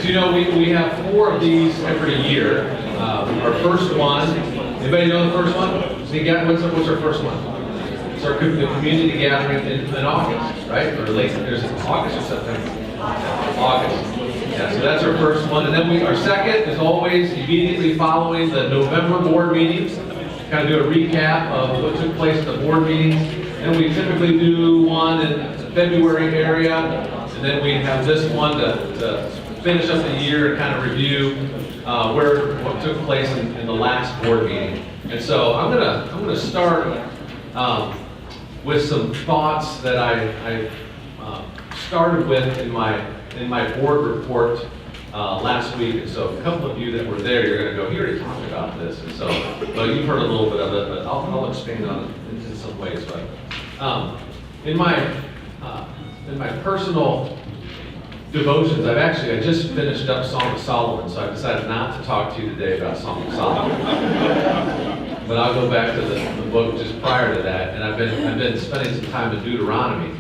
you know, we have 4 of these every year. Our first one, anybody know the first one? What's our first one? It's our the community gathering in August, right? Or late, there's August or September? August. Yeah, so that's our first one. And then our second is always immediately following the November board meetings. Kind of do a recap of what took place at the board meetings. And we typically do one in the February area. And then we have this one to finish up the year and kind of review what took place in the last board meeting. And so I'm gonna start with some thoughts that I started with in my board report last week. And so a couple of you that were there, you're gonna go, he already talked about this. And so, well, you've heard a little bit of it, but I'll expand on it in some ways. But in my personal devotions, I just finished up Song of Solomon, so I decided not to talk to you today about Song of Solomon. But I'll go back to the book just prior to that, and I've been spending some time in Deuteronomy,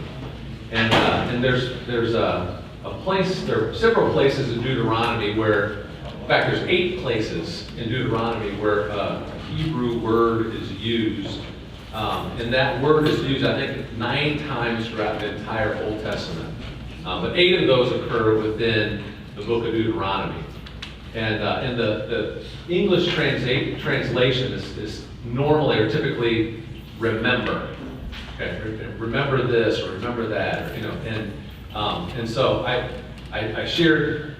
and there's a place, there are several places in Deuteronomy where, in fact, there's 8 places in Deuteronomy where a Hebrew word is used, and that word is used, I think, 9 times throughout the entire Old Testament. But 8 of those occur within the book of Deuteronomy. And the English translation is normally or typically remember. Okay, remember this or remember that, or, you know. And so I shared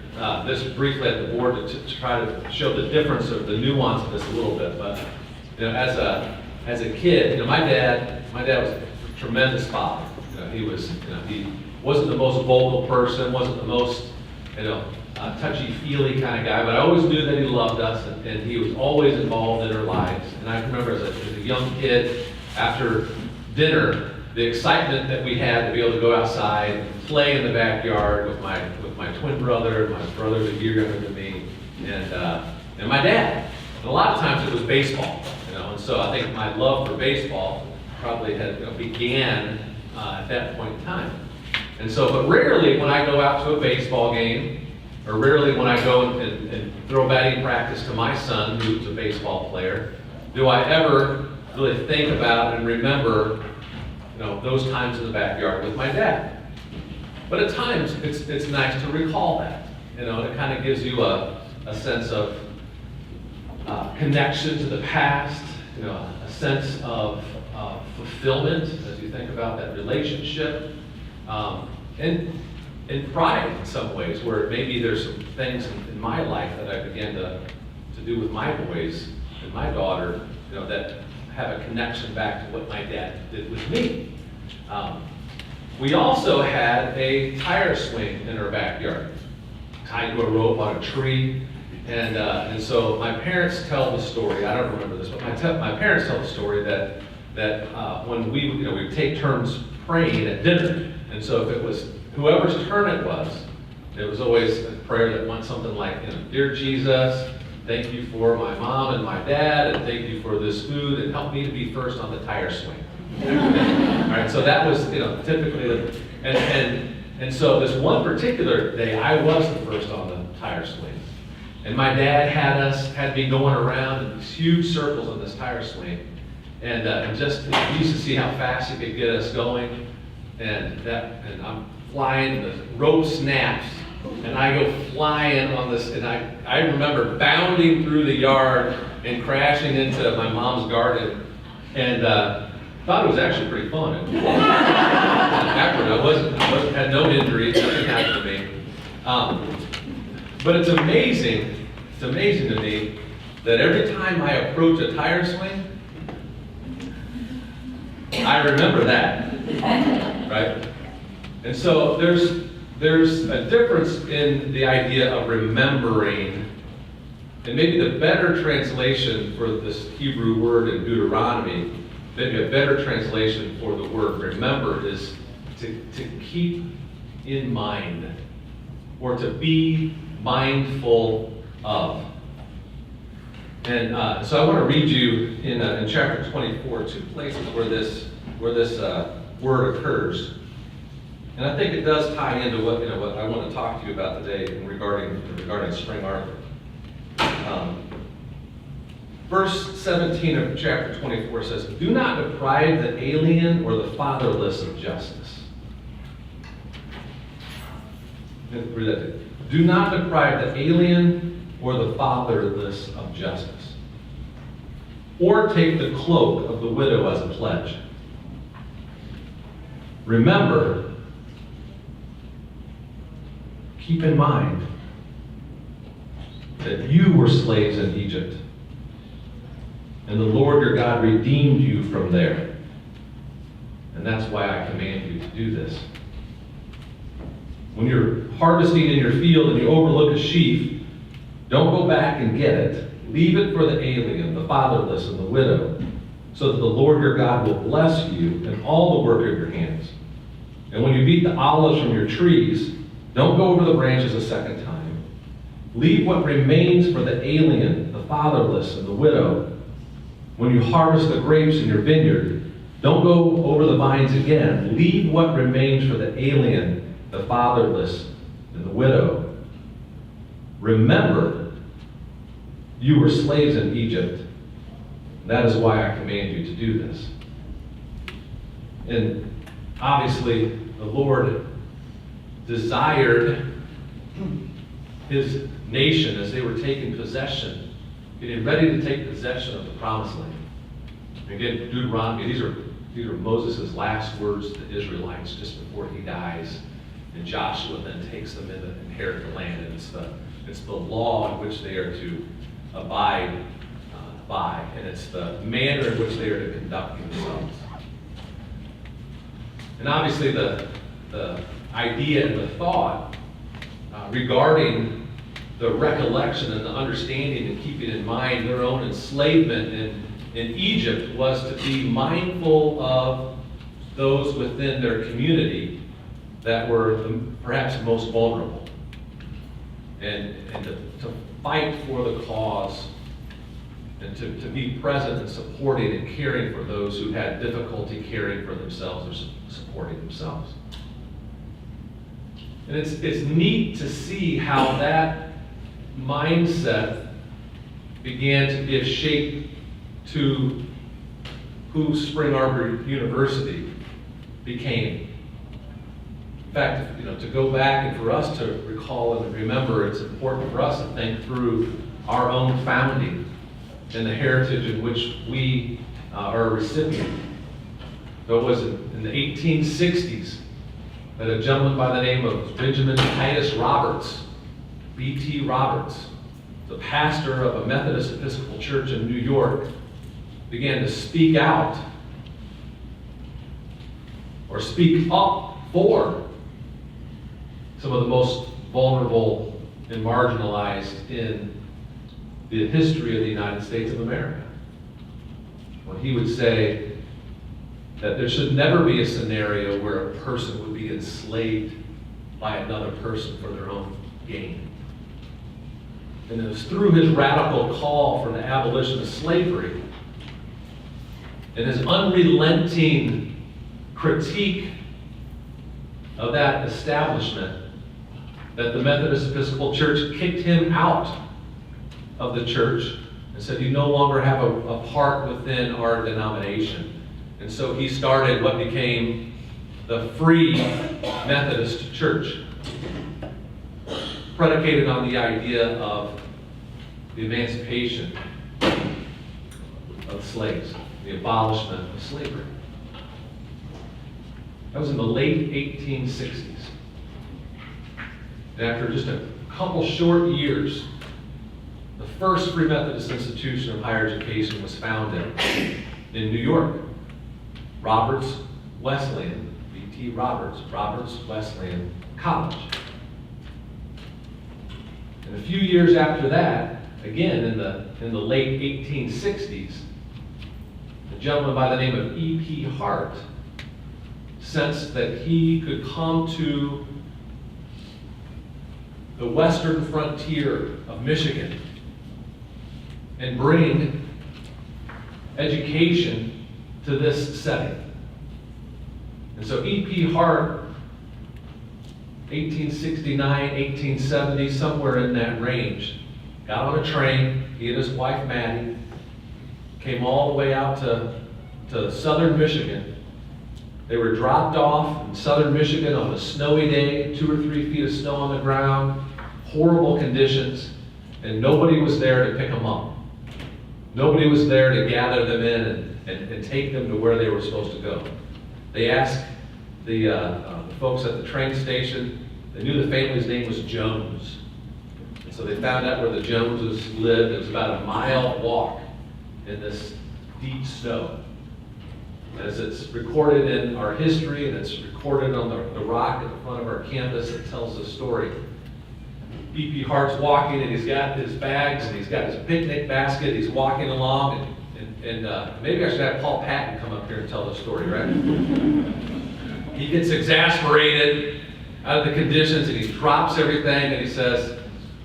this briefly at the board to try to show the difference of the nuance of this a little bit. But you know, as a kid, you know, my dad was a tremendous father. You know, he wasn't the most vocal person, wasn't the most, touchy-feely kind of guy, but I always knew that he loved us, and he was always involved in our lives. And I remember as a young kid, after dinner, the excitement that we had to be able to go outside and play in the backyard with my twin brother, my brother's a year younger than me, and my dad. And a lot of times it was baseball, and so I think my love for baseball probably began at that point in time. And so, but rarely when I go out to a baseball game, or rarely when I go and throw batting practice to my son, who's a baseball player, do I ever really think about and remember, those times in the backyard with my dad. But at times, it's nice to recall that. It kind of gives you a sense of connection to the past, a sense of fulfillment as you think about that relationship. And pride in some ways, where maybe there's some things in my life that I began to do with my boys and my daughter, that have a connection back to what my dad did with me. We also had a tire swing in our backyard, tied to a rope on a tree, and so my parents tell the story. I don't remember this, but my parents tell the story that when we would take turns praying at dinner. And so if it was whoever's turn it was always a prayer that went something like, Dear Jesus, thank you for my mom and my dad, and thank you for this food, and help me to be first on the tire swing. All right, so that was, typically, and so this one particular day, I was the first on the tire swing. And my dad had me going around in these huge circles on this tire swing, and just we used to see how fast he could get us going. And I'm flying, the rope snaps, and I go flying on this, and I remember bounding through the yard and crashing into my mom's garden, and thought it was actually pretty fun. Afterward, I had no injuries, nothing happened to me. But it's amazing to me that every time I approach a tire swing, I remember that. Right? And so there's a difference in the idea of remembering, and maybe the better translation for this Hebrew word in Deuteronomy, maybe a better translation for the word remember is to keep in mind, or to be mindful of. And so I want to read you in chapter 24, 2 places where this word occurs. And I think it does tie into what I want to talk to you about today regarding Spring Arbor. Verse 17 of chapter 24 says, "Do not deprive the alien or the fatherless of justice." Read that again. Do not deprive the alien or the fatherless of justice, or take the cloak of the widow as a pledge. Remember, keep in mind that you were slaves in Egypt, and the Lord your God redeemed you from there. And that's why I command you to do this. When you're harvesting in your field and you overlook a sheaf, don't go back and get it. Leave it for the alien, the fatherless, and the widow, so that the Lord your God will bless you in all the work of your hands. And when you beat the olives from your trees, don't go over the branches a second time. Leave what remains for the alien, the fatherless, and the widow. When you harvest the grapes in your vineyard, don't go over the vines again. Leave what remains for the alien, the fatherless, and the widow. Remember, you were slaves in Egypt. That is why I command you to do this. And obviously, the Lord desired his nation as they were taking possession, getting ready to take possession of the promised land. Again, Deuteronomy, these are Moses' last words to the Israelites just before he dies. And Joshua then takes them in to inherit the land. And it's the law in which they are to abide by, and it's the manner in which they are to conduct themselves. And obviously the idea and the thought regarding the recollection and the understanding and keeping in mind their own enslavement in Egypt was to be mindful of those within their community that were perhaps most vulnerable, and to fight for the cause, and to be present and supporting and caring for those who had difficulty caring for themselves or supporting themselves. And it's neat to see how that mindset began to give shape to who Spring Arbor University became. In fact, to go back and for us to recall and remember, it's important for us to think through our own founding and the heritage in which we are a recipient. So it was in the 1860s that a gentleman by the name of Benjamin Titus Roberts, B.T. Roberts, the pastor of a Methodist Episcopal church in New York, began to speak out or speak up for some of the most vulnerable and marginalized in the history of the United States of America. When he would say that there should never be a scenario where a person would be enslaved by another person for their own gain. And it was through his radical call for the abolition of slavery and his unrelenting critique of that establishment that the Methodist Episcopal Church kicked him out of the church and said, "You no longer have a part within our denomination." And so he started what became the Free Methodist Church, predicated on the idea of the emancipation of slaves, the abolishment of slavery. That was in the late 1860s. And after just a couple short years, the first Free Methodist institution of higher education was founded in New York. Roberts Wesleyan, B.T. Roberts Wesleyan College. And a few years after that, again in the late 1860s, a gentleman by the name of E.P. Hart sensed that he could come to the western frontier of Michigan and bring education to this setting. And so E.P. Hart 1869, 1870, somewhere in that range. Got on a train, he and his wife Maddie, came all the way out to southern Michigan. They were dropped off in southern Michigan on a snowy day, 2 or 3 feet of snow on the ground, horrible conditions, and nobody was there to pick them up. Nobody was there to gather them in and take them to where they were supposed to go. They asked the folks at the train station. They knew the family's name was Jones. And so they found out where the Joneses lived. It was about a mile walk in this deep snow. As it's recorded in our history, and it's recorded on the rock at the front of our campus, it tells the story. E.P. Hart's walking, and he's got his bags, and he's got his picnic basket. He's walking along, and maybe I should have Paul Patton come up here and tell the story, right? He gets exasperated out of the conditions, and he drops everything, and he says,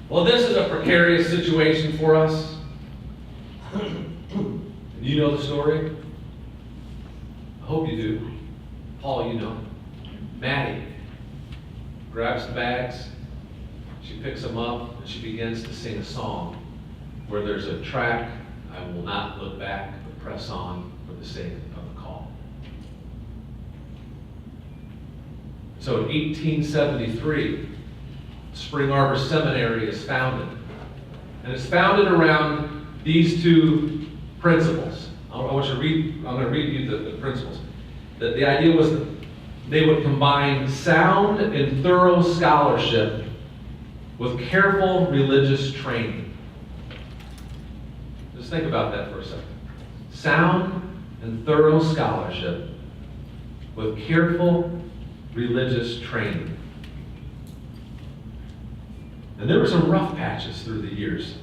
well, this is a precarious situation for us. You know the story? I hope you do. Paul, you know. Maddie grabs the bags, she picks them up, and she begins to sing a song where there's a track, I will not look back, but press on for the sake of the call. So in 1873, Spring Arbor Seminary is founded. And it's founded around these two principles. I'm going to read you the principles. That the idea was that they would combine sound and thorough scholarship with careful religious training. Just think about that for a second. Sound and thorough scholarship with careful religious training. And there were some rough patches through the years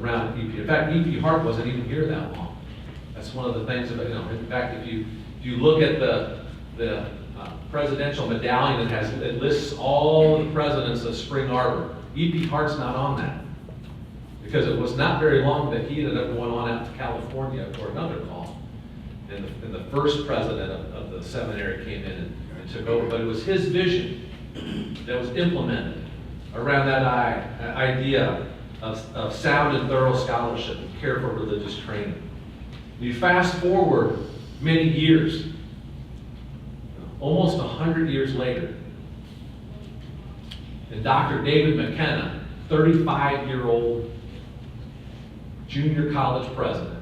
around E.P. In fact, E.P. Hart wasn't even here that long. That's one of the things about, in fact, if you look at the presidential medallion that lists all the presidents of Spring Arbor, E.P. Hart's not on that. Because it was not very long that he ended up going on out to California for another call. And the first president of the seminary came in and took over. But it was his vision that was implemented around that idea of sound and thorough scholarship and careful religious training. You fast forward many years, almost 100 years later, and Dr. David McKenna, 35-year-old junior college president,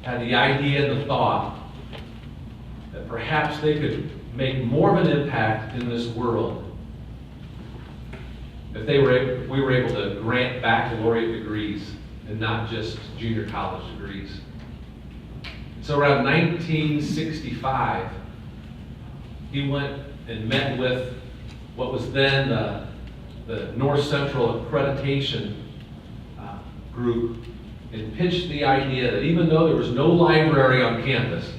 had the idea and the thought that perhaps they could make more of an impact in this world if we were able to grant baccalaureate degrees and not just junior college degrees. So around 1965, he went and met with what was then the North Central Accreditation Group and pitched the idea that even though there was no library on campus,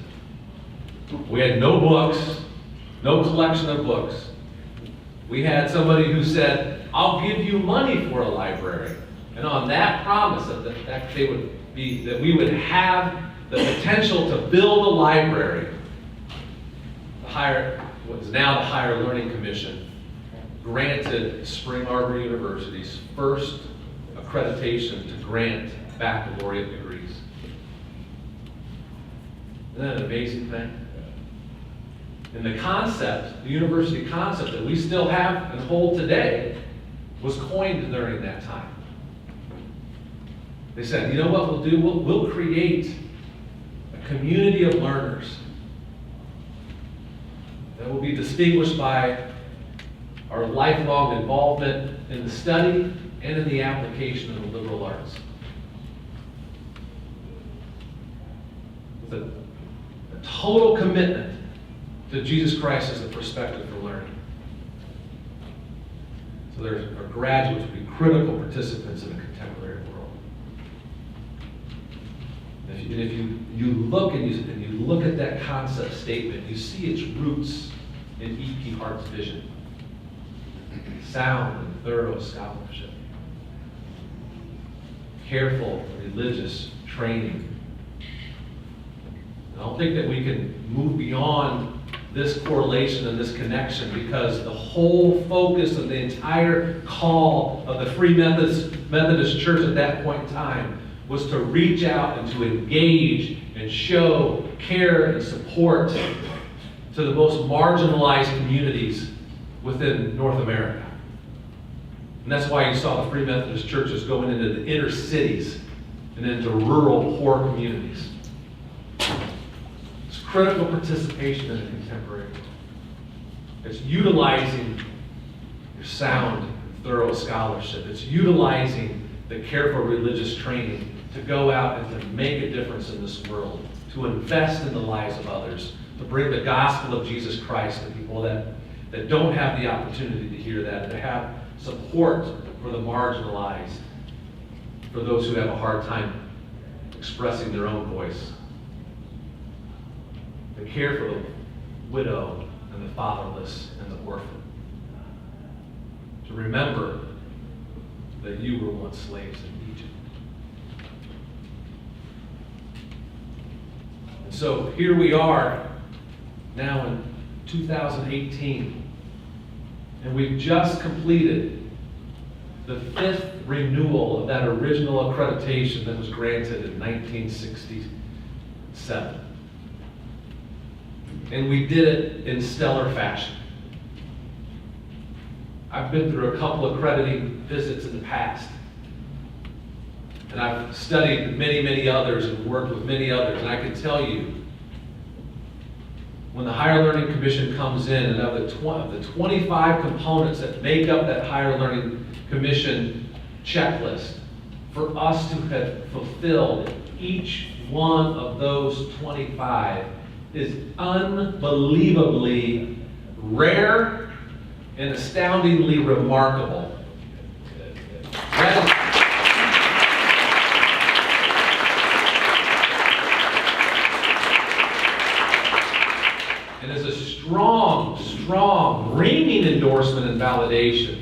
we had no books, no collection of books, we had somebody who said, I'll give you money for a library. And on that promise that we would have the potential to build a library, what is now the Higher Learning Commission granted Spring Arbor University's first accreditation to grant baccalaureate degrees. Isn't that an amazing thing? And the concept, the university concept that we still have and hold today, was coined during that time. They said, you know what we'll do? We'll create a community of learners that will be distinguished by our lifelong involvement in the study and in the application of the liberal arts. With a total commitment to Jesus Christ as a perspective for learning. So our graduates will be critical participants in the contemporary world. And if you look and you look at that concept statement, you see its roots in E.P. Hart's vision. Sound and thorough scholarship. Careful religious training. I don't think that we can move beyond this correlation and this connection, because the whole focus of the entire call of the Free Methodist Church at that point in time was to reach out and to engage and show care and support to the most marginalized communities within North America. And that's why you saw the Free Methodist churches going into the inner cities and into rural, poor communities. It's critical participation in a contemporary world. It's utilizing your sound, thorough scholarship. It's utilizing the careful religious training to go out and to make a difference in this world, to invest in the lives of others, to bring the gospel of Jesus Christ to people that don't have the opportunity to hear that, to have support for the marginalized, for those who have a hard time expressing their own voice. To care for the widow and the fatherless and the orphan. To remember that you were once slaves in Egypt. And so here we are now in 2018. And we've just completed the 5th renewal of that original accreditation that was granted in 1967. And we did it in stellar fashion. I've been through a couple of accrediting visits in the past. And I've studied many, many others and worked with many others. And I can tell you, when the Higher Learning Commission comes in, and of the 25 components that make up that Higher Learning Commission checklist, for us to have fulfilled each one of those 25 is unbelievably rare and astoundingly remarkable. And is a strong, ringing endorsement and validation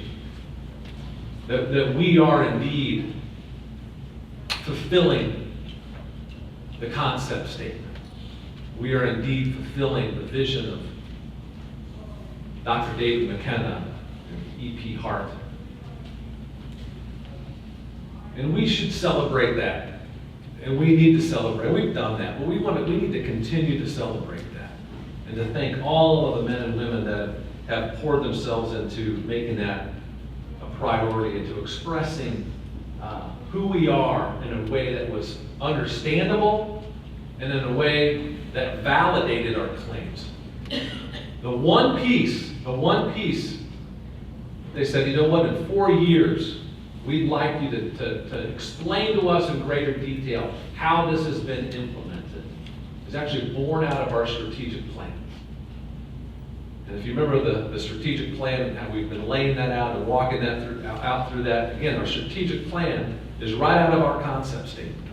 that we are indeed fulfilling the concept statement. We are indeed fulfilling the vision of Dr. David McKenna and E.P. Hart. And we should celebrate that. And we need to celebrate. We've done that, but we need to continue to celebrate that. And to thank all of the men and women that have poured themselves into making that a priority, into expressing who we are in a way that was understandable and in a way that validated our claims. The one piece, they said, you know what, in 4 years, we'd like you to explain to us in greater detail how this has been implemented. It's actually born out of our strategic plan. And if you remember the strategic plan and how we've been laying that out and walking that through that, again, our strategic plan is right out of our concept statement.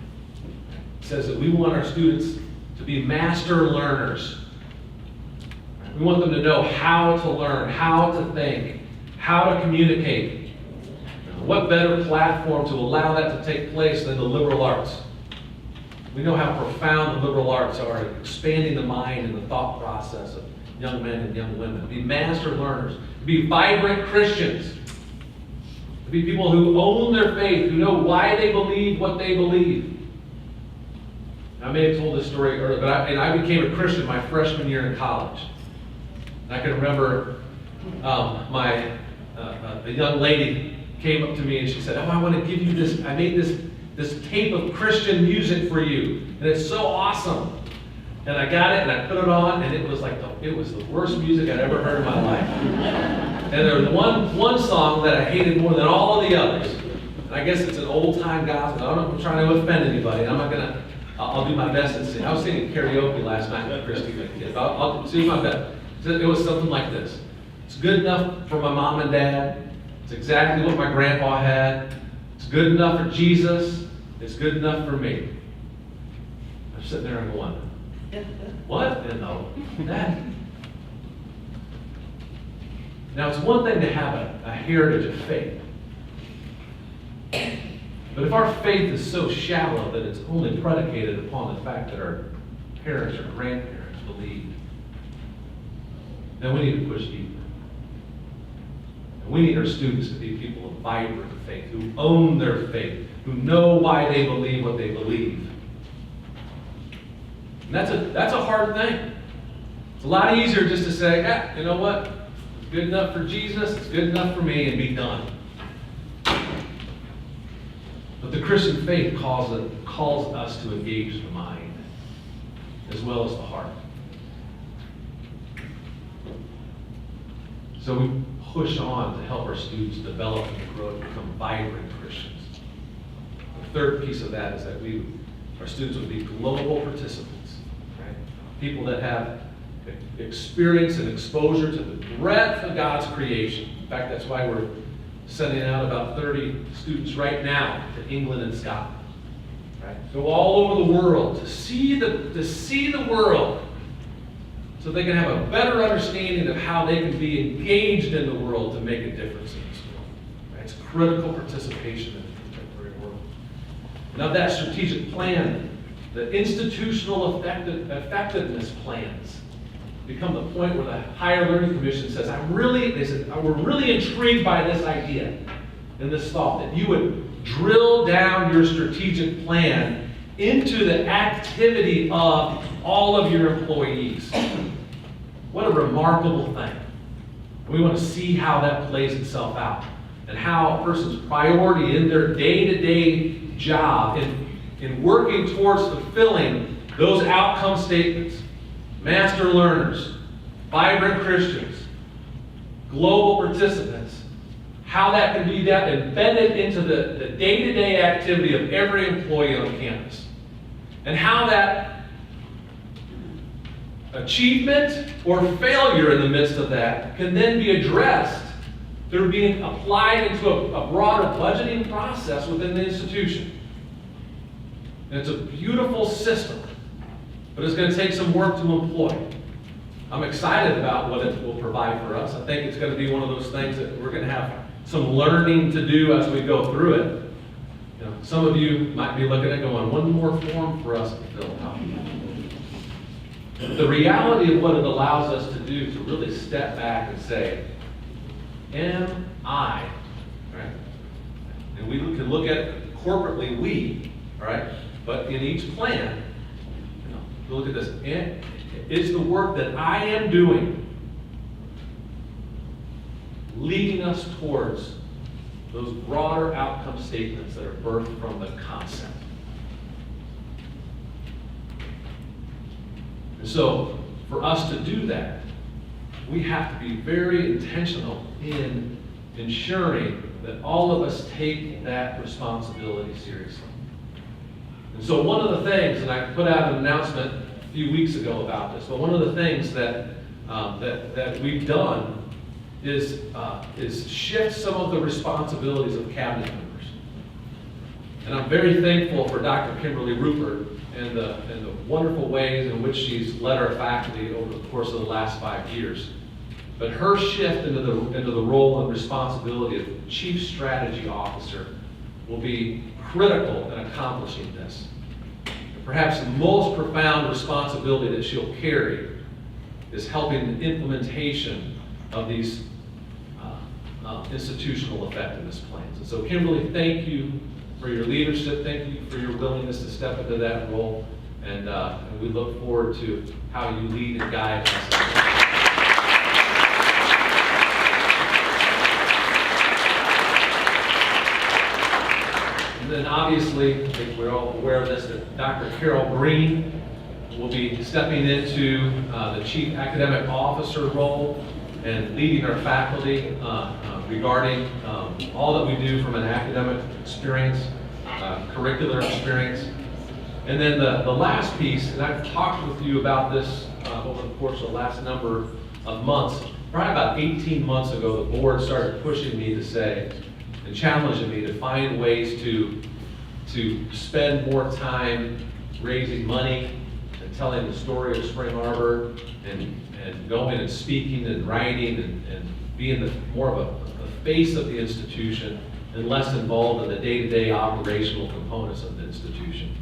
It says that we want our students to be master learners. We want them to know how to learn, how to think, how to communicate. What better platform to allow that to take place than the liberal arts? We know how profound the liberal arts are at expanding the mind and the thought process of young men and young women. To be master learners, to be vibrant Christians, to be people who own their faith, who know why they believe what they believe. I may have told this story earlier, but I became a Christian my freshman year in college. And I can remember a young lady came up to me and she said, "Oh, I want to give you this. I made this tape of Christian music for you, and it's so awesome." And I got it and I put it on, and it was the worst music I'd ever heard in my life. And there was one song that I hated more than all of the others. And I guess it's an old time gospel. I'm not trying to offend anybody. I'll do my best and sing. I was singing karaoke last night with Christy and the kids. I'll do my best. It was something like this. It's good enough for my mom and dad. It's exactly what my grandpa had. It's good enough for Jesus. It's good enough for me. I'm sitting there and going, what in that? Now, it's one thing to have a heritage of faith. But if our faith is so shallow that it's only predicated upon the fact that our parents or grandparents believed, then we need to push deeper. And we need our students to be people of vibrant faith, who own their faith, who know why they believe what they believe. And that's a hard thing. It's a lot easier just to say, you know what? It's good enough for Jesus, it's good enough for me, and be done. But the Christian faith calls us to engage the mind as well as the heart. So we push on to help our students develop and grow and become vibrant Christians. The third piece of that is that our students would be global participants, right? People that have experience and exposure to the breadth of God's creation. In fact, that's why we're sending out about 30 students right now to England and Scotland. Right? Go all over the world to see the world, so they can have a better understanding of how they can be engaged in the world to make a difference in this world. Right? It's critical participation in the contemporary world. Now that strategic plan, the institutional effectiveness plans, become the point where the Higher Learning Commission says, we're really intrigued by this idea and this thought, that you would drill down your strategic plan into the activity of all of your employees. What a remarkable thing. We want to see how that plays itself out, and how a person's priority in their day-to-day job in working towards fulfilling those outcome statements, master learners, vibrant Christians, global participants, how that can be embedded into the day-to-day activity of every employee on campus. And how that achievement or failure in the midst of that can then be addressed through being applied into a broader budgeting process within the institution. And it's a beautiful system, but it's going to take some work to employ. I'm excited about what it will provide for us. I think it's going to be one of those things that we're going to have some learning to do as we go through it. You know, some of you might be looking at going, one more form for us to fill out. The reality of what it allows us to do to really step back and say, am I, right? And we can look at it corporately, we, all right? But in each plan, look at this. Is the work that I am doing leading us towards those broader outcome statements that are birthed from the concept? And so, for us to do that, we have to be very intentional in ensuring that all of us take that responsibility seriously. And so one of the things, and I put out an announcement a few weeks ago about this, but one of the things that we've done is shift some of the responsibilities of cabinet members. And I'm very thankful for Dr. Kimberly Rupert and the wonderful ways in which she's led our faculty over the course of the last 5 years. But her shift into the role and responsibility of Chief Strategy Officer will be critical in accomplishing this. And perhaps the most profound responsibility that she'll carry is helping the implementation of these institutional effectiveness plans. And so, Kimberly, thank you for your leadership. Thank you for your willingness to step into that role. And we look forward to how you lead and guide us. And then obviously, I think we're all aware of this, that Dr. Carol Green will be stepping into the Chief Academic Officer role and leading our faculty regarding all that we do from an academic experience, curricular experience. And then the last piece, and I've talked with you about this over the course of the last number of months. Probably about 18 months ago, the board started pushing me to say, and challenging me to find ways to spend more time raising money and telling the story of Spring Arbor and going and speaking and writing and being more of a face of the institution and less involved in the day-to-day operational components of the institution.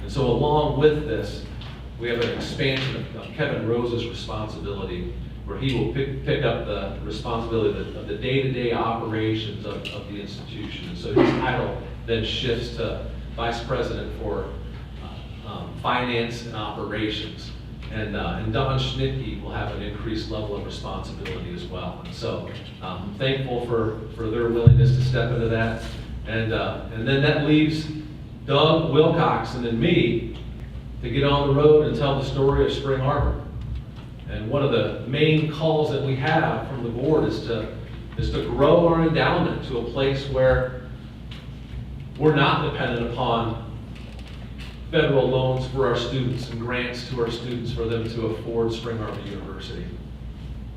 And so along with this, we have an expansion of Kevin Rose's responsibility where he will pick up the responsibility of the day-to-day operations of the institution. And so his title then shifts to Vice President for Finance and Operations. And Don Schnittke will have an increased level of responsibility as well. And so I'm thankful for their willingness to step into that. And then that leaves Doug Wilcox and then me to get on the road and tell the story of Spring Arbor. And one of the main calls that we have from the board is to grow our endowment to a place where we're not dependent upon federal loans for our students and grants to our students for them to afford Spring Arbor University.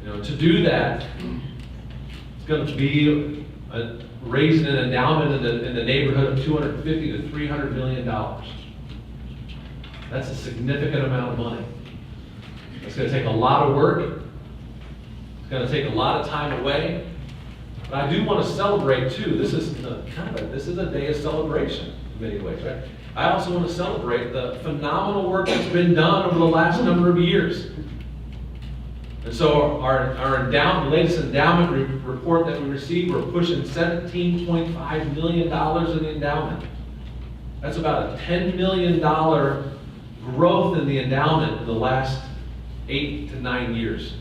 You know, to do that, it's going to be raising an endowment in the neighborhood of $250 to $300 million. That's a significant amount of money. It's going to take a lot of work. It's going to take a lot of time away. But I do want to celebrate too. This is a day of celebration in many ways, right? I also want to celebrate the phenomenal work that's been done over the last number of years. And so our endowment, the latest endowment report that we received, we're pushing $17.5 million in the endowment. That's about a $10 million growth in the endowment in the last 8 to 9 years.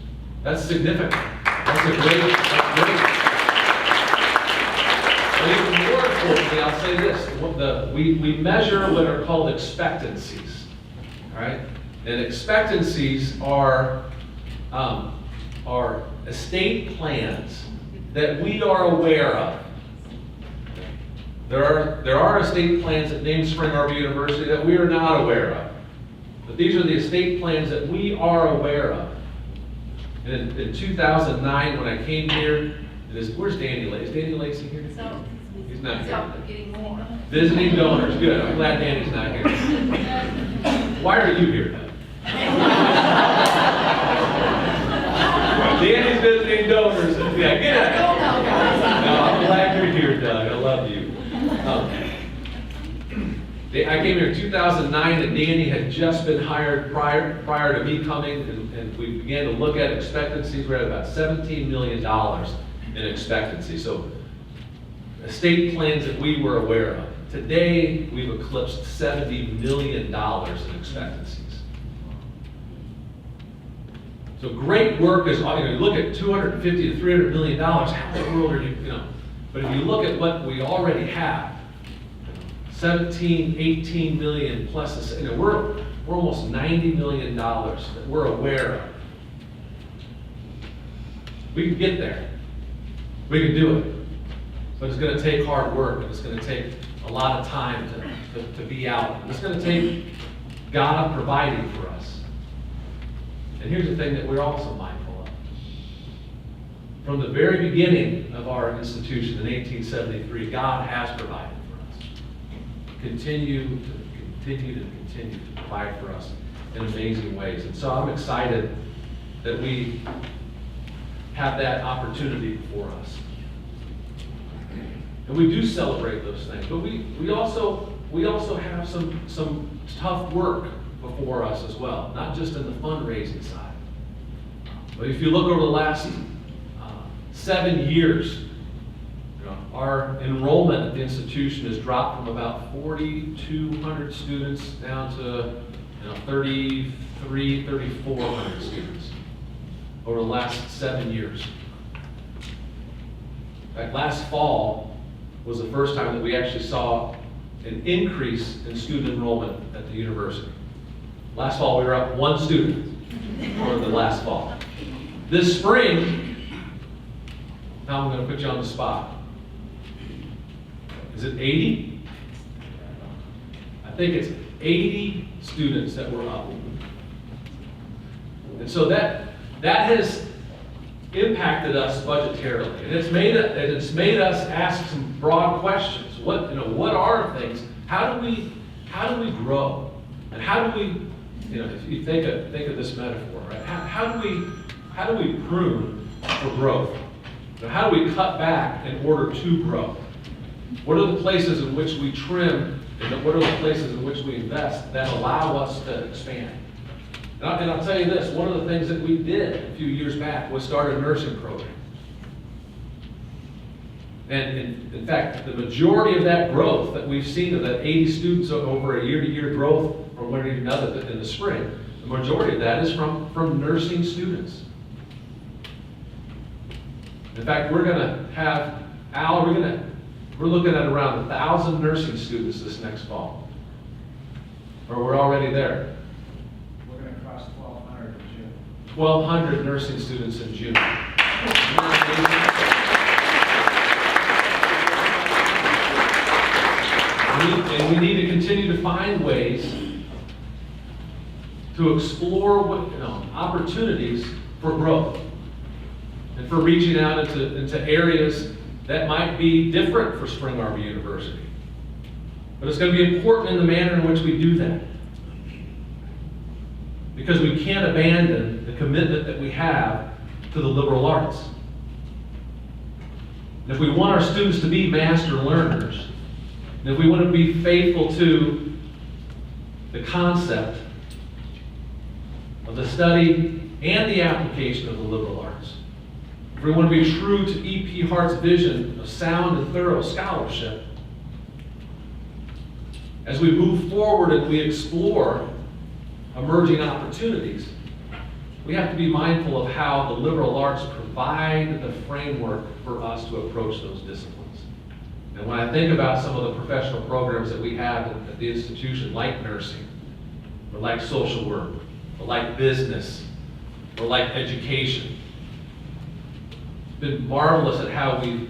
That's significant. That's great. But even more importantly, I'll say this, we measure what are called expectancies, all right? And expectancies are estate plans that we are aware of. There are estate plans that name Spring Arbor University that we are not aware of. But these are the estate plans that we are aware of. And in 2009, when I came here, where's Danny Lacey? Is Danny Lacey here? So, He's not here. getting more. Visiting donors, good. I'm glad Danny's not here. Why are you here, Doug? Danny's visiting donors. Yeah, get out. No, I'm glad you're here, Doug. I love you. I came here in 2009, and Danny had just been hired prior to me coming, and we began to look at expectancies. We're at about $17 million in expectancy. So estate plans that we were aware of. Today, we've eclipsed $70 million in expectancies. So great work is, you look at $250 to $300 million, how in the world are you, but if you look at what we already have, 17, 18 million plus, we're almost $90 million that we're aware of. We can get there. We can do it. But it's going to take hard work, and it's going to take a lot of time to be out. It's going to take God providing for us. And here's the thing that we're also mindful of. From the very beginning of our institution in 1873, God has provided for us. Continue to provide for us in amazing ways. And so I'm excited that we have that opportunity before us. And we do celebrate those things, but we also have some tough work before us as well, not just in the fundraising side. But if you look over the last 7 years, our enrollment at the institution has dropped from about 4,200 students down to 3,400 students over the last 7 years. In fact, last fall was the first time that we actually saw an increase in student enrollment at the university. Last fall, we were up 1 student for the last fall. This spring, now I'm going to put you on the spot. Is it 80? I think it's 80 students that were up. And so that has impacted us budgetarily, and it's made us ask some broad questions. What are things? How do we grow? And how do we, if you think of this metaphor, right? How do we prune for growth? How do we cut back in order to grow? What are the places in which we trim, and what are the places in which we invest that allow us to expand? And I'll tell you this, one of the things that we did a few years back was start a nursing program. And in fact, the majority of that growth that we've seen of that 80 students over a year-to-year growth from one year to another in the spring, the majority of that is from nursing students. In fact, we're going to have, Al, we're looking at around 1,000 nursing students this next fall. Or we're already there. We're going to cross 1,200 in June. 1,200 nursing students in June. And we need to continue to find ways to explore opportunities for growth and for reaching out into areas that might be different for Spring Arbor University. But it's going to be important in the manner in which we do that, because we can't abandon the commitment that we have to the liberal arts. And if we want our students to be master learners, and if we want to be faithful to the concept of the study and the application of the liberal arts, if we want to be true to E.P. Hart's vision of sound and thorough scholarship, as we move forward and we explore emerging opportunities, we have to be mindful of how the liberal arts provide the framework for us to approach those disciplines. And when I think about some of the professional programs that we have at the institution, like nursing, or like social work, or like business, or like education, it's been marvelous at how we've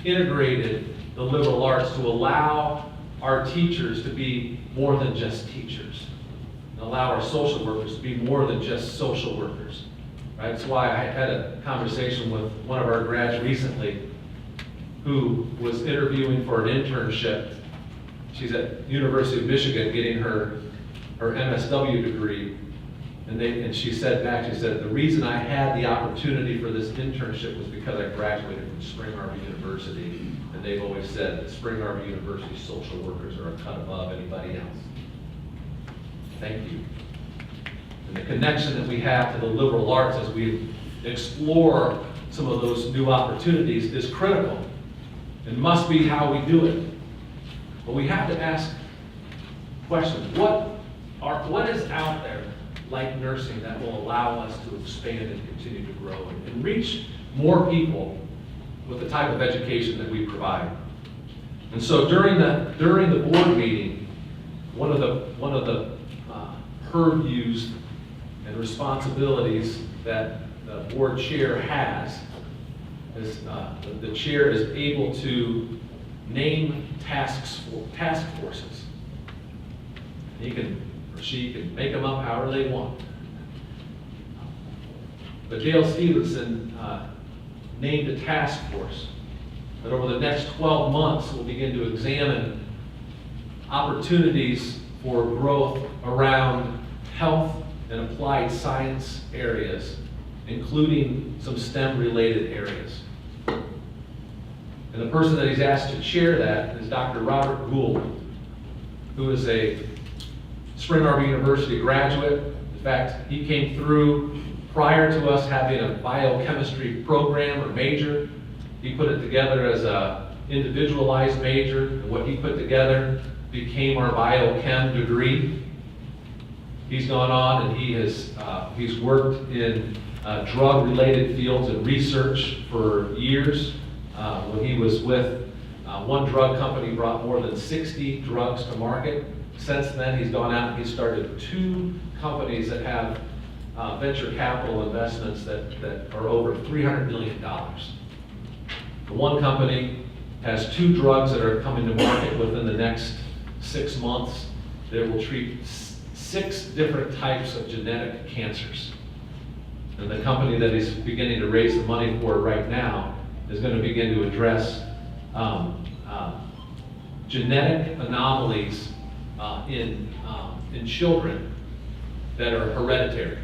integrated the liberal arts to allow our teachers to be more than just teachers, and allow our social workers to be more than just social workers. Right? That's why I had a conversation with one of our grads recently who was interviewing for an internship. She's at University of Michigan getting her MSW degree. And she said back, she said, the reason I had the opportunity for this internship was because I graduated from Spring Arbor University. And they've always said that Spring Arbor University social workers are a cut above anybody else. Thank you. And the connection that we have to the liberal arts as we explore some of those new opportunities is critical and must be how we do it. But we have to ask questions. What is out there like nursing that will allow us to expand and continue to grow and reach more people with the type of education that we provide? And so during the board meeting, one of the purviews and responsibilities that the board chair has is the chair is able to name task forces. He can or she can make them up however they want. But Dale Stevenson named a task force that over the next 12 months will begin to examine opportunities for growth around health and applied science areas, including some STEM-related areas. And the person that he's asked to chair that is Dr. Robert Gould, who is a Spring Arbor University graduate. In fact, he came through prior to us having a biochemistry program or major. He put it together as a individualized major, and what he put together became our biochem degree. He's gone on and he's worked in drug-related fields and research for years. When he was with one drug company, brought more than 60 drugs to market. Since then, he's gone out and he's started 2 companies that have venture capital investments that are over $300 million. The one company has 2 drugs that are coming to market within the next 6 months that will treat 6 different types of genetic cancers. And the company that he's beginning to raise the money for right now is going to begin to address genetic anomalies in children that are hereditary.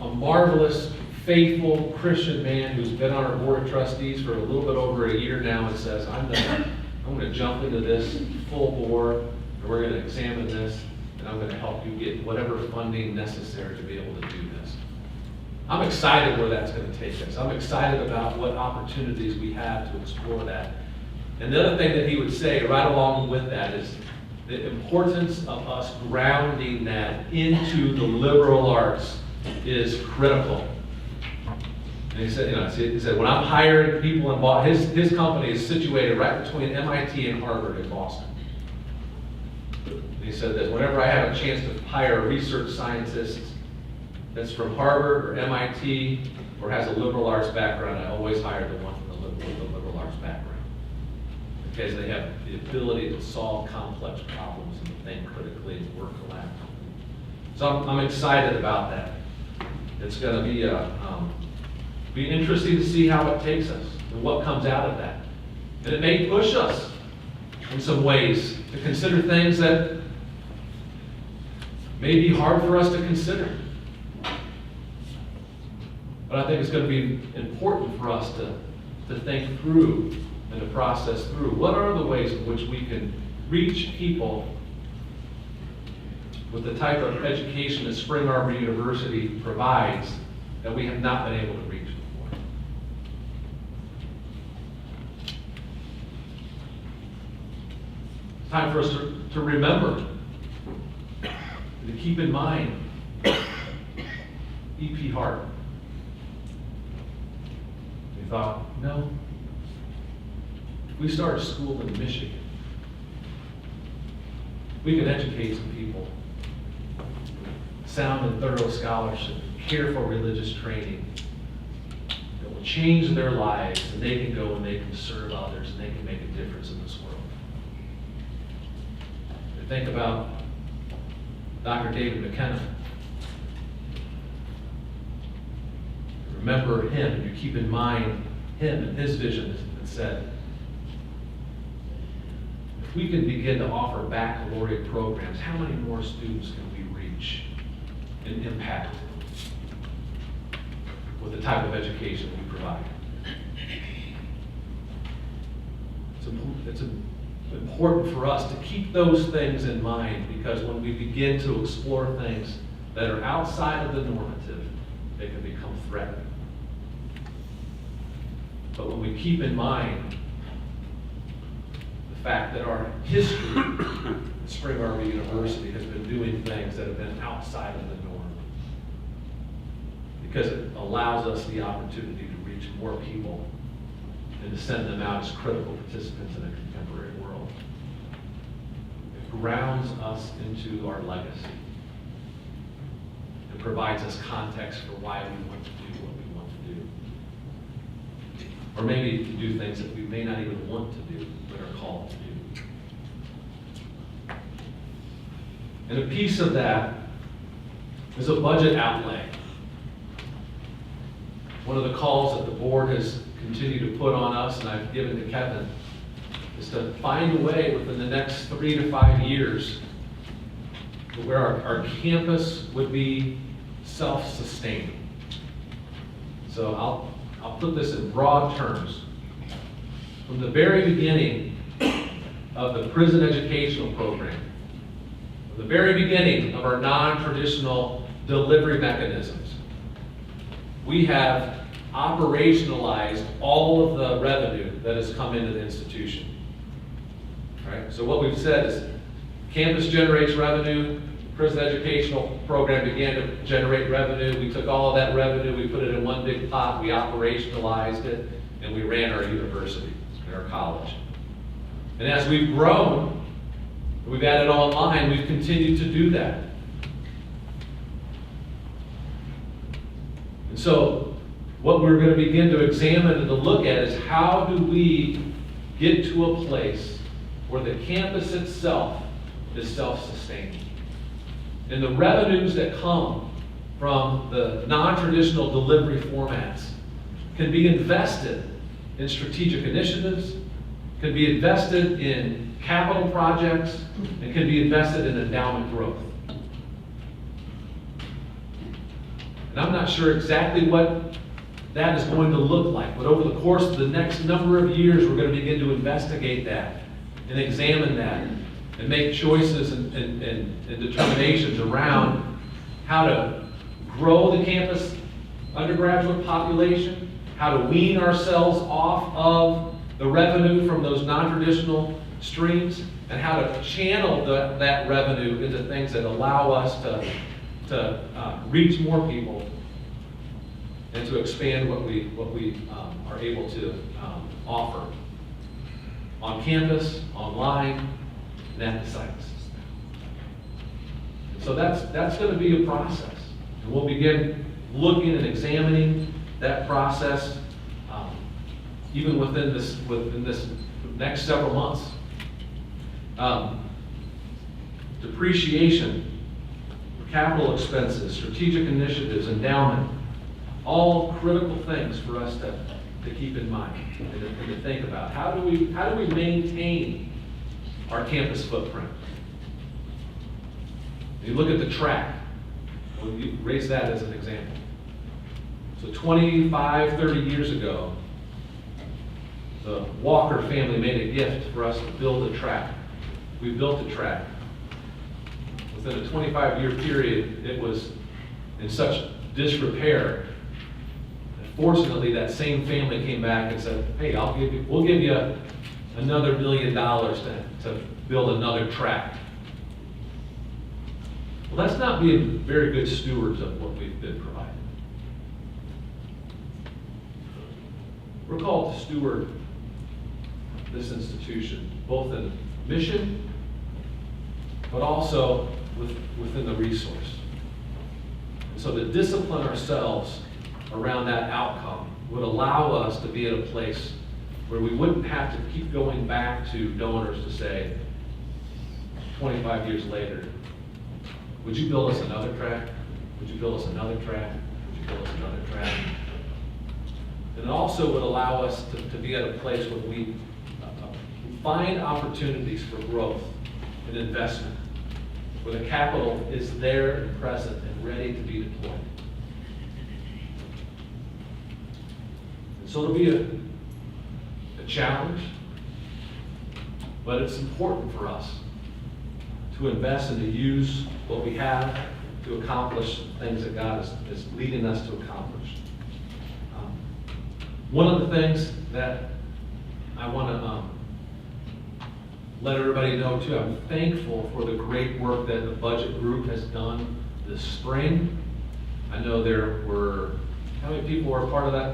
A marvelous, faithful Christian man who's been on our board of trustees for a little bit over a year now and says, I'm going to jump into this full bore, and we're going to examine this. and I'm gonna help you get whatever funding necessary to be able to do this. I'm excited where that's gonna take us. I'm excited about what opportunities we have to explore that. And the other thing that he would say right along with that is the importance of us grounding that into the liberal arts is critical. And he said, he said, when I'm hiring people in Boston, his company is situated right between MIT and Harvard in Boston. And he said that whenever I have a chance to hire a research scientist that's from Harvard or MIT or has a liberal arts background, I always hire the one from the liberal arts background. Because they have the ability to solve complex problems and think critically and work collaboratively. So I'm excited about that. It's going to be interesting to see how it takes us and what comes out of that. And it may push us in some ways to consider things that may be hard for us to consider. But I think it's going to be important for us to think through and to process through what are the ways in which we can reach people with the type of education that Spring Arbor University provides that we have not been able to reach before. It's time for us to remember, and to keep in mind E.P. Hart. We thought, no, if we start a school in Michigan, we can educate some people, sound and thorough scholarship, care for religious training that will change their lives, and they can go and they can serve others, and they can make a difference in this world. And think about Dr. David McKenna. Remember him, and you keep in mind him and his vision that said, if we can begin to offer baccalaureate programs, how many more students can we reach and impact with the type of education we provide? It's important for us to keep those things in mind, because when we begin to explore things that are outside of the normative, they can become threatening. But when we keep in mind the fact that our history at Spring Arbor University has been doing things that have been outside of the norm, because it allows us the opportunity to reach more people and to send them out as critical participants in a contemporary world. It grounds us into our legacy. It provides us context for why we want to do what we want to do. Or maybe to do things that we may not even want to do, but are called to do. And a piece of that is a budget outlay. One of the calls that the board has continued to put on us, and I've given to Kevin, is to find a way within the next 3 to 5 years where our campus would be self-sustaining. So I'll put this in broad terms. From the very beginning of the prison educational program, from the very beginning of our non-traditional delivery mechanisms, we have operationalized all of the revenue that has come into the institution. Right? So what we've said is campus generates revenue, prison educational program began to generate revenue. We took all of that revenue, we put it in one big pot, we operationalized it, and we ran our university and our college. And as we've grown, we've added online, we've continued to do that. And so what we're going to begin to examine and to look at is how do we get to a place where the campus itself is self-sustaining. And the revenues that come from the non-traditional delivery formats can be invested in strategic initiatives, can be invested in capital projects, and can be invested in endowment growth. And I'm not sure exactly what that is going to look like, but over the course of the next number of years, we're going to begin to investigate that and examine that and make choices and determinations around how to grow the campus undergraduate population, how to wean ourselves off of the revenue from those non-traditional streams, and how to channel that revenue into things that allow us to reach more people and to expand what we are able to offer on campus, online, and at the sites. So that's going to be a process, and we'll begin looking and examining that process even within this next several months. Depreciation, capital expenses, strategic initiatives, endowment, all critical things for us to keep in mind and to think about. How do we maintain our campus footprint? You look at the track. Well, you raise that as an example. So 25, 30 years ago, the Walker family made a gift for us to build a track. We built a track. Within a 25-year period, it was in such disrepair. Fortunately, that same family came back and said, "Hey, we'll give you another $1 million to build another track." Well, that's not being very good stewards of what we've been providing. We're called to steward this institution, both in mission, but also within the resource. And so to discipline ourselves around that outcome would allow us to be at a place where we wouldn't have to keep going back to donors to say, 25 years later, would you build us another track? Would you build us another track? Would you build us another track? And it also would allow us to be at a place where we find opportunities for growth and investment, where the capital is there and present and ready to be deployed. And so it'll be a challenge, but it's important for us to invest and to use what we have to accomplish things that God is leading us to accomplish. One of the things that I want to let everybody know too, I'm thankful for the great work that the budget group has done this spring. I know there were, how many people were part of that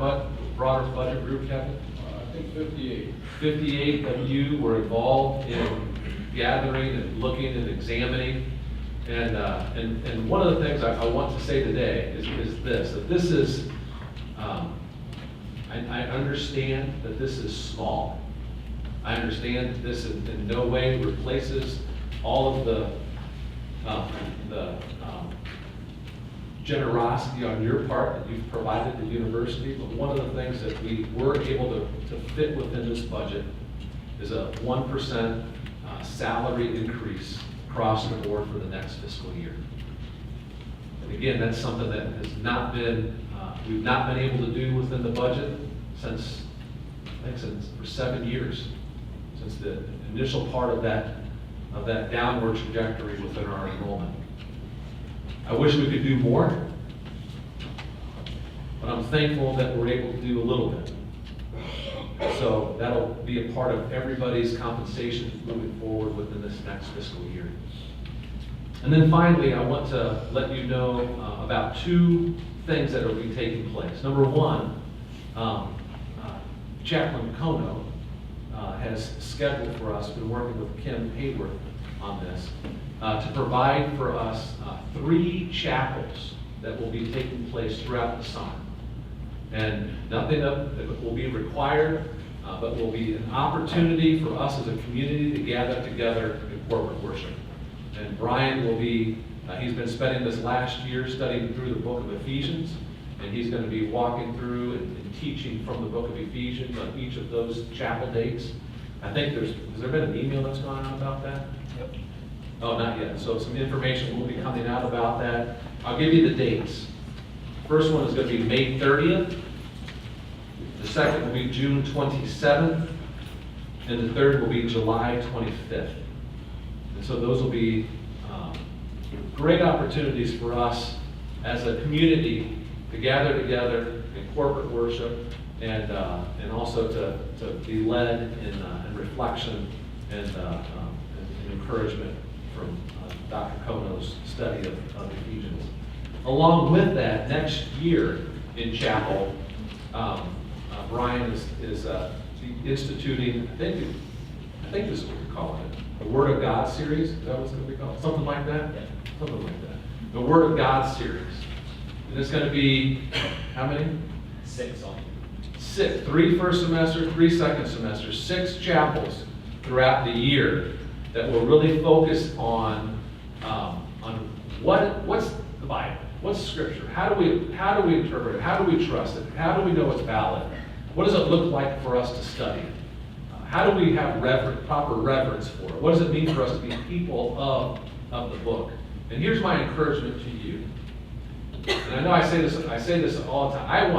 broader budget group, Kevin? I think 58. 58 of you were involved in gathering and looking and examining. And one of the things I want to say today is this, that this is, I understand that this is small. I understand that this in no way replaces all of the generosity on your part that you've provided the university. But one of the things that we were able to fit within this budget is a 1% salary increase across the board for the next fiscal year. And again, that's something that has not been, we've not been able to do within the budget since, I think for 7 years, since the initial part of that downward trajectory within our enrollment. I wish we could do more, but I'm thankful that we're able to do a little bit. So that'll be a part of everybody's compensation moving forward within this next fiscal year. And then finally, I want to let you know about 2 things that will be taking place. Number one, Chaplain Kono has scheduled for us, been working with Kim Hayworth on this, to provide for us 3 chapels that will be taking place throughout the summer. And nothing that will be required, but will be an opportunity for us as a community to gather together in corporate worship. And Brian will be, he's been spending this last year studying through the book of Ephesians, and he's going to be walking through and teaching from the book of Ephesians on each of those chapel dates. I think has there been an email that's gone out about that? Yep. Oh, not yet. So some information will be coming out about that. I'll give you the dates. First one is going to be May 30th. The second will be June 27th. And the third will be July 25th. And so those will be great opportunities for us as a community to gather together in corporate worship and also to be led in reflection and encouragement from Dr. Kono's study of Ephesians. Along with that, next year in chapel, Brian is instituting, I think this is what we're calling it, the Word of God series. Is that what it's going to be called? Something like that? Yeah. Something like that. The Word of God series. And it's going to be, how many? 6 on. 6. 3 first semester, 3 second semester, 6 chapels throughout the year that will really focus on what's the Bible, what's Scripture, how do we interpret it, how do we trust it, how do we know it's valid, what does it look like for us to study it, how do we have proper reverence for it, what does it mean for us to be people of the book. And here's my encouragement to you. And I know I say this all the time.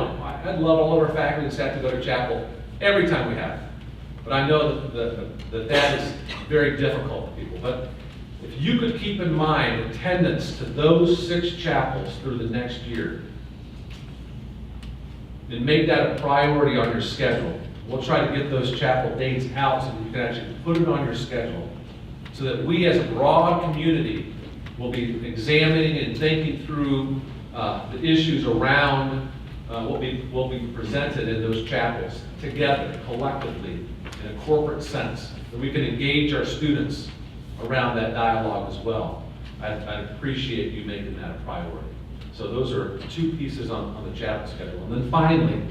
I'd love all of our faculty and staff to go to chapel every time we have it. But I know that is very difficult to people. But if you could keep in mind attendance to those 6 chapels through the next year, and make that a priority on your schedule. We'll try to get those chapel dates out so that you can actually put it on your schedule, so that we as a broad community will be examining and thinking through the issues around what will be presented in those chapels together, collectively, in a corporate sense, that we can engage our students around that dialogue as well. I'd appreciate you making that a priority. So those are 2 pieces on the chapel schedule. And then finally,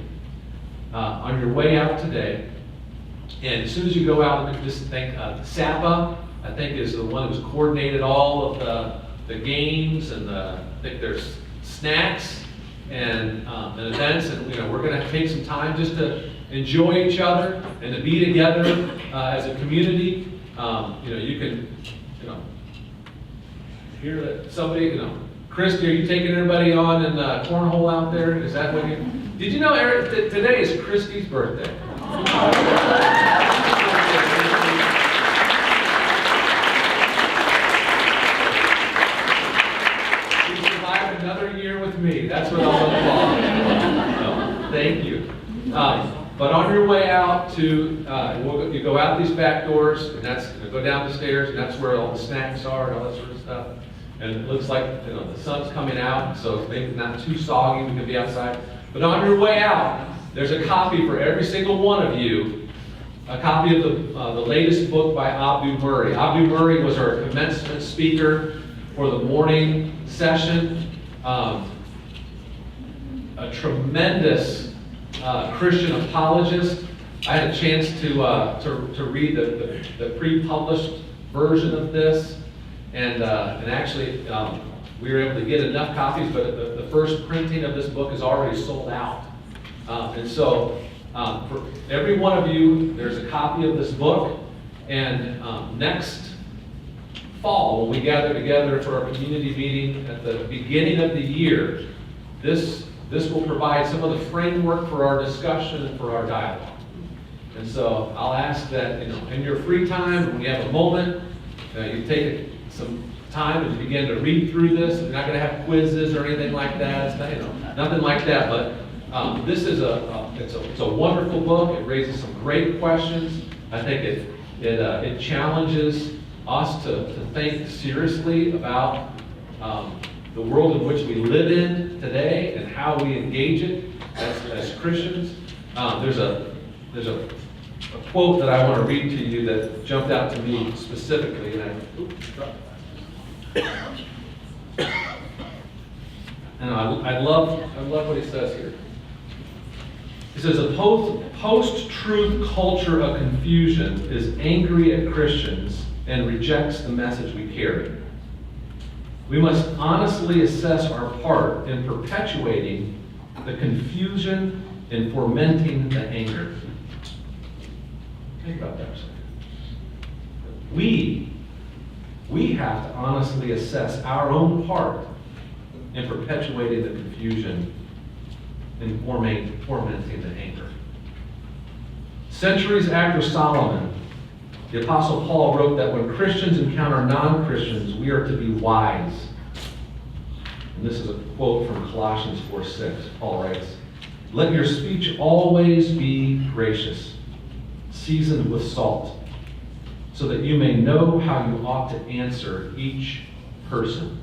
on your way out today, and as soon as you go out, let me just think, SAPA, I think, is the one who's coordinated all of the games, and I think there's snacks and events, and we're going to take some time just to enjoy each other and to be together as a community. You can hear that somebody, Christy, are you taking everybody on in cornhole out there? Is that what you? Did you know, Eric, that today is Christy's birthday? She survived another year with me. That's what I'll applaud. So, thank you. But on your way out to, you go out these back doors, and go down the stairs, and that's where all the snacks are and all that sort of stuff. And it looks like the sun's coming out, so it's maybe not too soggy, we can be outside. But on your way out, there's a copy for every single one of you, a copy of the latest book by Abdu Murray. Abdu Murray was our commencement speaker for the morning session. A tremendous Christian apologist. I had a chance to read the pre-published version of this, and actually we were able to get enough copies, but the first printing of this book is already sold out. And so for every one of you, there's a copy of this book, and next fall, when we gather together for our community meeting at the beginning of the year, this will provide some of the framework for our discussion and for our dialogue. And so I'll ask that, in your free time, when you have a moment, you take some time and begin to read through this. We're not going to have quizzes or anything like that. It's not, nothing like that. But this is it's a wonderful book. It raises some great questions. I think it challenges us to think seriously about the world in which we live in today and how we engage it as Christians. There's a quote that I want to read to you that jumped out to me specifically, and I love what he says here. He says, a post-truth culture of confusion is angry at Christians and rejects the message we carry. We must honestly assess our part in perpetuating the confusion and fomenting the anger. Think about that for a second. We have to honestly assess our own part in perpetuating the confusion and fomenting the anger. Centuries after Solomon, The Apostle Paul wrote that when Christians encounter non-Christians, we are to be wise. And this is a quote from Colossians 4:6. Paul writes, "Let your speech always be gracious, seasoned with salt, so that you may know how you ought to answer each person."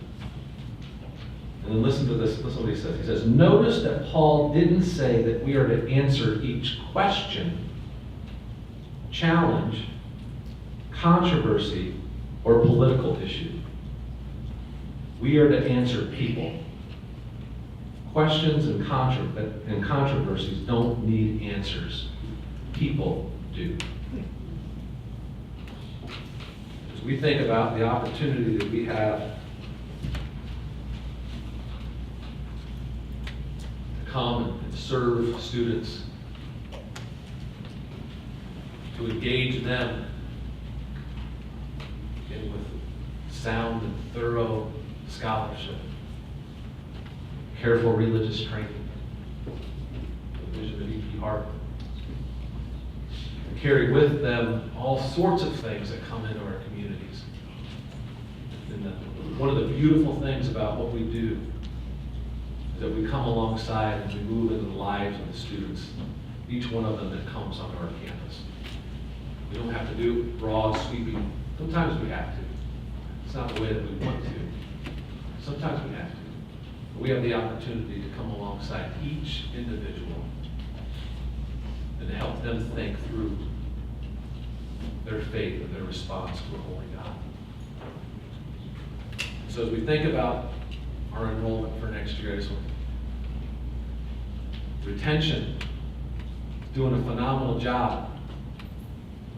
And then listen to this, listen to what he says. He says, notice that Paul didn't say that we are to answer each question, challenge, controversy, or political issue. We are to answer people. Questions and controversies don't need answers. People do. As we think about the opportunity that we have to come and serve students, to engage them with sound and thorough scholarship, careful religious training, the vision of E.P. Hart, and carry with them all sorts of things that come into our communities. And one of the beautiful things about what we do is that we come alongside and we move into the lives of the students, each one of them that comes onto our campus. We don't have to do broad, sweeping. Sometimes we have to. It's not the way that we want to. Sometimes we have to. But we have the opportunity to come alongside each individual and to help them think through their faith and their response to a holy God. So as we think about our enrollment for next year, retention, doing a phenomenal job.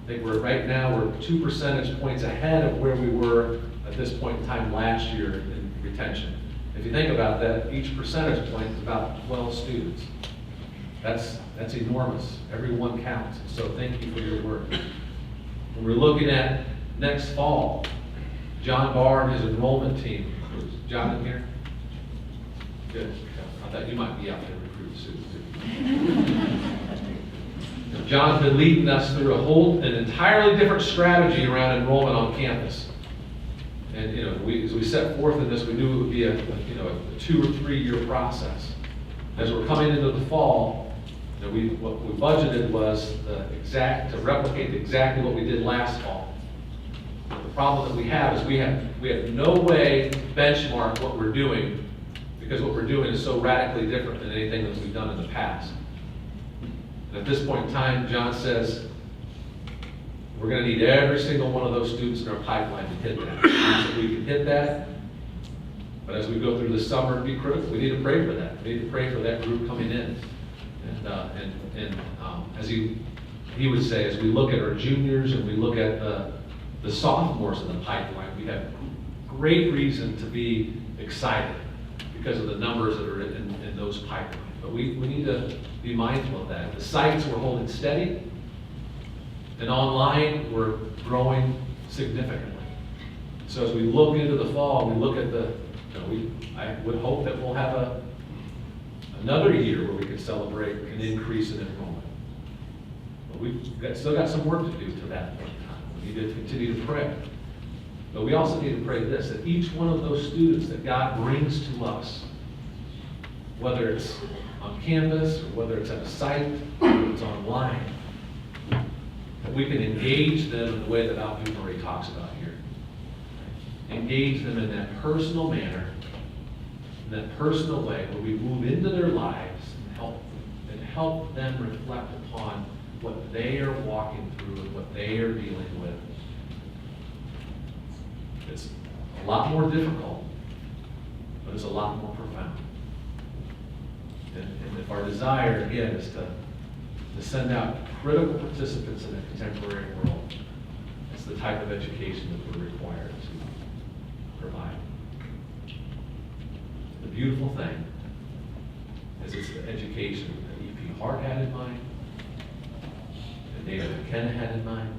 I think right now we're 2 percentage points ahead of where we were at this point in time last year in retention. If you think about that, each percentage point is about 12 students. That's enormous. Every one counts. So thank you for your work. When we're looking at next fall, John Barr and his enrollment team. Is John in here? Good. I thought you might be out there recruiting students too. John's been leading us through an entirely different strategy around enrollment on campus. And as we set forth in this, we knew it would be a 2 or 3 year process. As we're coming into the fall, what we budgeted was to replicate exactly what we did last fall. The problem that we have is we have no way to benchmark what we're doing, because what we're doing is so radically different than anything that we've done in the past. And at this point in time, John says, we're going to need every single one of those students in our pipeline to hit that. So we can hit that, but as we go through the summer and be critical, we need to pray for that. We need to pray for that group coming in. And as he would say, as we look at our juniors and we look at the sophomores in the pipeline, we have great reason to be excited because of the numbers that are in those pipelines. But we need to be mindful of that. The sites we're holding steady, and online we're growing significantly. So as we look into the fall, we look at I would hope that we'll have another year where we can celebrate an increase in enrollment. But we've still got some work to do to that point in time. We need to continue to pray. But we also need to pray this, that each one of those students that God brings to us, whether it's on campus, or whether it's at a site, or whether it's online, that we can engage them in the way that Alfie Murray talks about here. Engage them in that personal manner, in that personal way, where we move into their lives and help them reflect upon what they are walking through and what they are dealing with. It's a lot more difficult, but it's a lot more profound. And if our desire, again, is to send out critical participants in the contemporary world, it's the type of education that we're required to provide. The beautiful thing is it's the education that E.P. Hart had in mind, that David McKenna had in mind,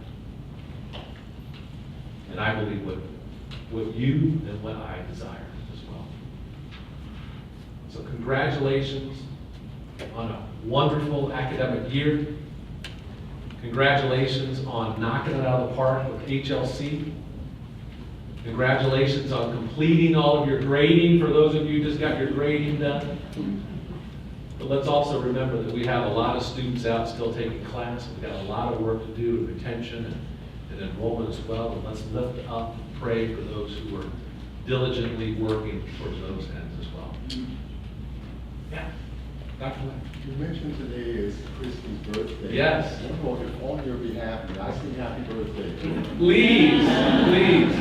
and I believe what you and what I desire as well. So congratulations on a wonderful academic year. Congratulations on knocking it out of the park with HLC. Congratulations on completing all of your grading, for those of you who just got your grading done. But let's also remember that we have a lot of students out still taking class. We've got a lot of work to do with retention and enrollment as well. And let's lift up and pray for those who are diligently working towards those ends as well. Yeah, Dr. Webb. You mentioned today is Christy's birthday. Yes. I want to, on your behalf, may I sing happy birthday to you? Please, please.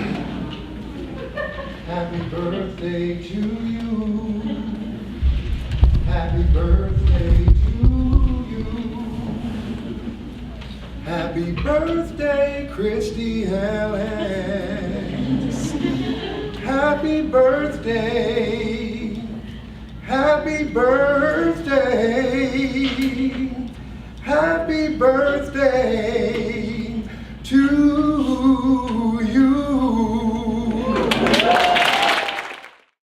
Happy birthday to you. Happy birthday to you. Happy birthday, Christy Helen. Happy birthday. Happy birthday. Happy birthday.